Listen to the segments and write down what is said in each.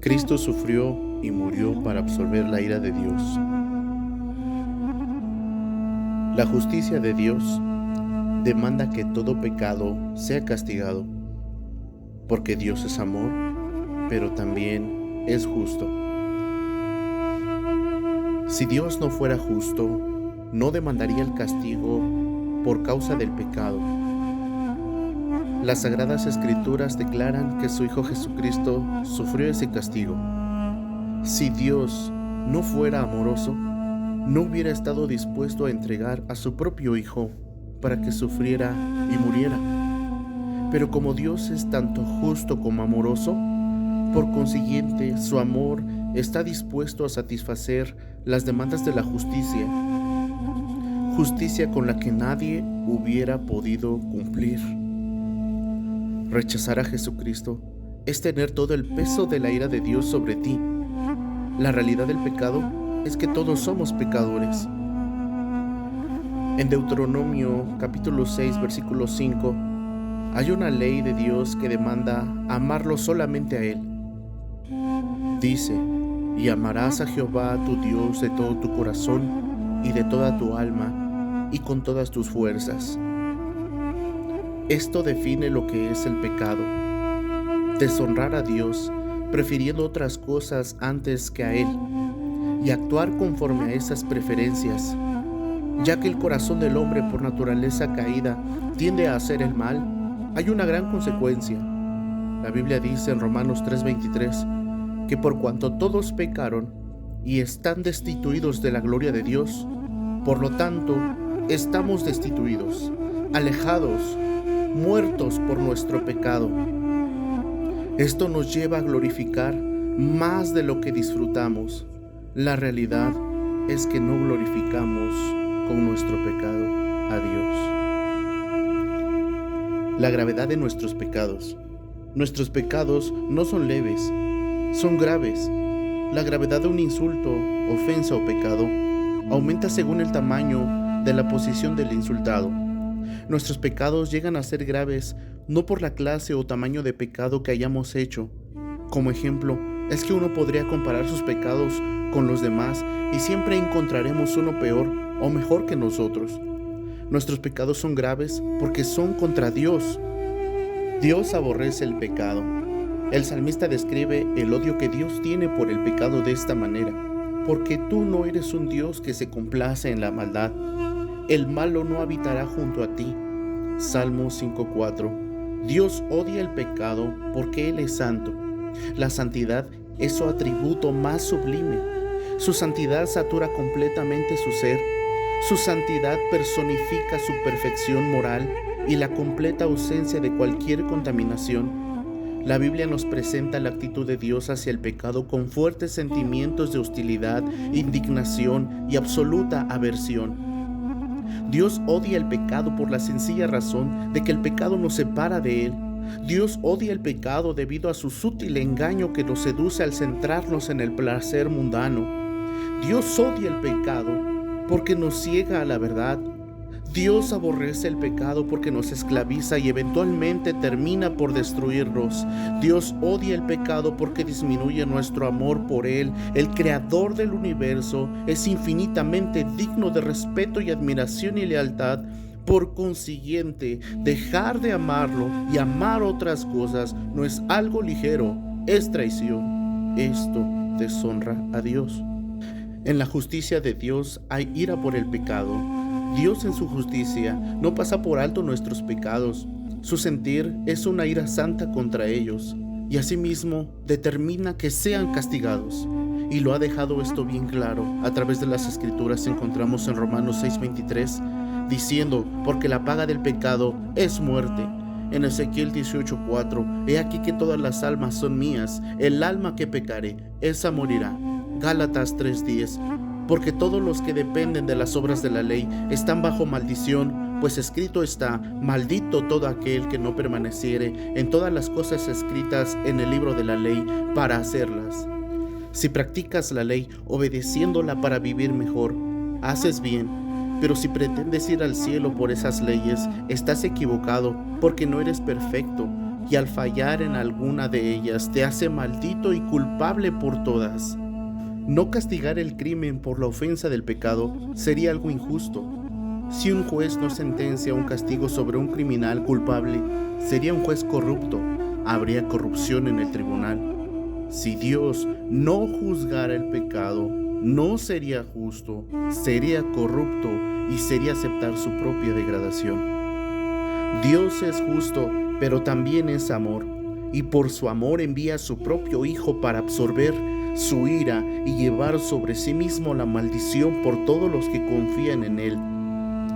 Cristo sufrió y murió para absolver la ira de Dios. La justicia de Dios demanda que todo pecado sea castigado, porque Dios es amor, pero también es justo. Si Dios no fuera justo, no demandaría el castigo por causa del pecado. Las Sagradas Escrituras declaran que su Hijo Jesucristo sufrió ese castigo. Si Dios no fuera amoroso, no hubiera estado dispuesto a entregar a su propio Hijo para que sufriera y muriera. Pero como Dios es tanto justo como amoroso, por consiguiente, su amor está dispuesto a satisfacer las demandas de la justicia, justicia con la que nadie hubiera podido cumplir. Rechazar a Jesucristo es tener todo el peso de la ira de Dios sobre ti. La realidad del pecado es que todos somos pecadores. En Deuteronomio capítulo 6, versículo 5, hay una ley de Dios que demanda amarlo solamente a Él. Dice: y amarás a Jehová tu Dios de todo tu corazón y de toda tu alma y con todas tus fuerzas. Esto define lo que es el pecado: deshonrar a Dios prefiriendo otras cosas antes que a Él y actuar conforme a esas preferencias. Ya que el corazón del hombre por naturaleza caída tiende a hacer el mal, hay una gran consecuencia. La Biblia dice en Romanos 3:23 que por cuanto todos pecaron y están destituidos de la gloria de Dios, por lo tanto estamos destituidos, alejados, muertos por nuestro pecado. Esto nos lleva a glorificar más de lo que disfrutamos. La realidad es que no glorificamos con nuestro pecado a Dios. La gravedad de nuestros pecados. Nuestros pecados no son leves, son graves. La gravedad de un insulto, ofensa o pecado aumenta según el tamaño de la posición del insultado. Nuestros pecados llegan a ser graves no por la clase o tamaño de pecado que hayamos hecho. Como ejemplo, es que uno podría comparar sus pecados con los demás y siempre encontraremos uno peor o mejor que nosotros. Nuestros pecados son graves porque son contra Dios. Dios aborrece el pecado. El salmista describe el odio que Dios tiene por el pecado de esta manera: porque tú no eres un Dios que se complace en la maldad. El malo no habitará junto a ti. Salmo 5:4. Dios odia el pecado porque Él es santo. La santidad es su atributo más sublime. Su santidad satura completamente su ser. Su santidad personifica su perfección moral y la completa ausencia de cualquier contaminación. La Biblia nos presenta la actitud de Dios hacia el pecado con fuertes sentimientos de hostilidad, indignación y absoluta aversión. Dios odia el pecado por la sencilla razón de que el pecado nos separa de Él. Dios odia el pecado debido a su sutil engaño que nos seduce al centrarnos en el placer mundano. Dios odia el pecado porque nos ciega a la verdad. Dios aborrece el pecado porque nos esclaviza y eventualmente termina por destruirnos. Dios odia el pecado porque disminuye nuestro amor por Él. El creador del universo es infinitamente digno de respeto y admiración y lealtad. Por consiguiente, dejar de amarlo y amar otras cosas no es algo ligero, es traición. Esto deshonra a Dios. En la justicia de Dios hay ira por el pecado. Dios en su justicia no pasa por alto nuestros pecados. Su sentir es una ira santa contra ellos y asimismo determina que sean castigados. Y lo ha dejado esto bien claro a través de las Escrituras. Encontramos en Romanos 6:23 diciendo: porque la paga del pecado es muerte. En Ezequiel 18:4, he aquí que todas las almas son mías, el alma que pecare, esa morirá. Gálatas 3:10, porque todos los que dependen de las obras de la ley están bajo maldición, pues escrito está: maldito todo aquel que no permaneciere en todas las cosas escritas en el libro de la ley para hacerlas. Si practicas la ley obedeciéndola para vivir mejor, haces bien. Pero si pretendes ir al cielo por esas leyes, estás equivocado, porque no eres perfecto. y al fallar en alguna de ellas te hace maldito y culpable por todas. No castigar el crimen por la ofensa del pecado sería algo injusto. Si un juez no sentencia un castigo sobre un criminal culpable, sería un juez corrupto, habría corrupción en el tribunal. Si Dios no juzgara el pecado, no sería justo, sería corrupto y sería aceptar su propia degradación. Dios es justo, pero también es amor, y por su amor envía a su propio Hijo para absorber su ira y llevar sobre sí mismo la maldición por todos los que confían en Él.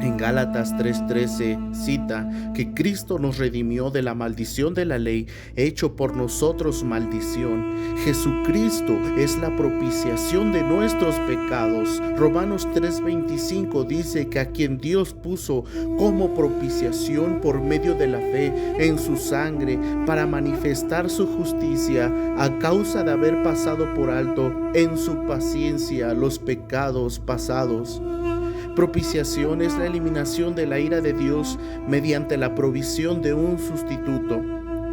En Gálatas 3:13 cita que Cristo nos redimió de la maldición de la ley, hecho por nosotros maldición. Jesucristo es la propiciación de nuestros pecados. Romanos 3:25 dice que a quien Dios puso como propiciación por medio de la fe en su sangre para manifestar su justicia a causa de haber pasado por alto en su paciencia los pecados pasados. Propiciación es la eliminación de la ira de Dios mediante la provisión de un sustituto.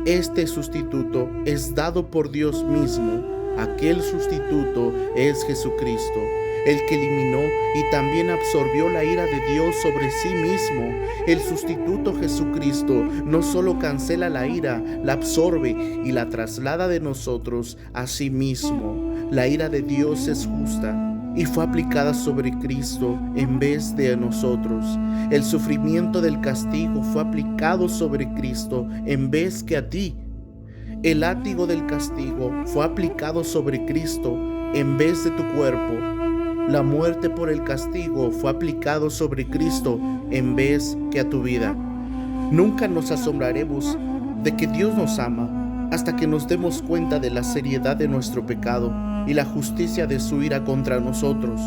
Este sustituto es dado por Dios mismo. Aquel sustituto es Jesucristo, el que eliminó y también absorbió la ira de Dios sobre sí mismo. El sustituto Jesucristo no solo cancela la ira, la absorbe y la traslada de nosotros a sí mismo. La ira de Dios es justa y fue aplicada sobre Cristo en vez de nosotros. El sufrimiento del castigo fue aplicado sobre Cristo en vez que a ti. El látigo del castigo fue aplicado sobre Cristo en vez de tu cuerpo. La muerte por el castigo fue aplicado sobre Cristo en vez que a tu vida. Nunca nos asombraremos de que Dios nos ama hasta que nos demos cuenta de la seriedad de nuestro pecado y la justicia de su ira contra nosotros.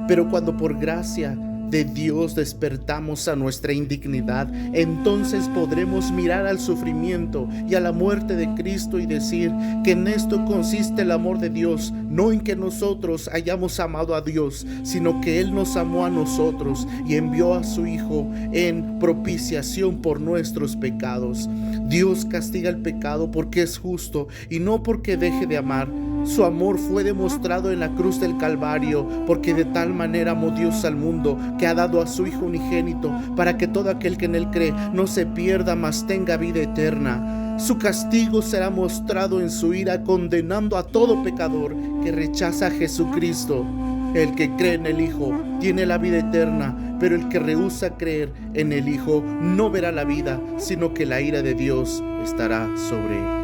Pero cuando por gracia de Dios despertamos a nuestra indignidad, entonces podremos mirar al sufrimiento y a la muerte de Cristo y decir que en esto consiste el amor de Dios, no en que nosotros hayamos amado a Dios, sino que Él nos amó a nosotros y envió a su Hijo en propiciación por nuestros pecados. Dios castiga el pecado porque es justo y no porque deje de amar. Su amor fue demostrado en la cruz del Calvario, porque de tal manera amó Dios al mundo que ha dado a su Hijo unigénito, para que todo aquel que en Él cree no se pierda, mas tenga vida eterna. Su castigo será mostrado en su ira, condenando a todo pecador que rechaza a Jesucristo. El que cree en el Hijo tiene la vida eterna, pero el que rehúsa creer en el Hijo no verá la vida, sino que la ira de Dios estará sobre él.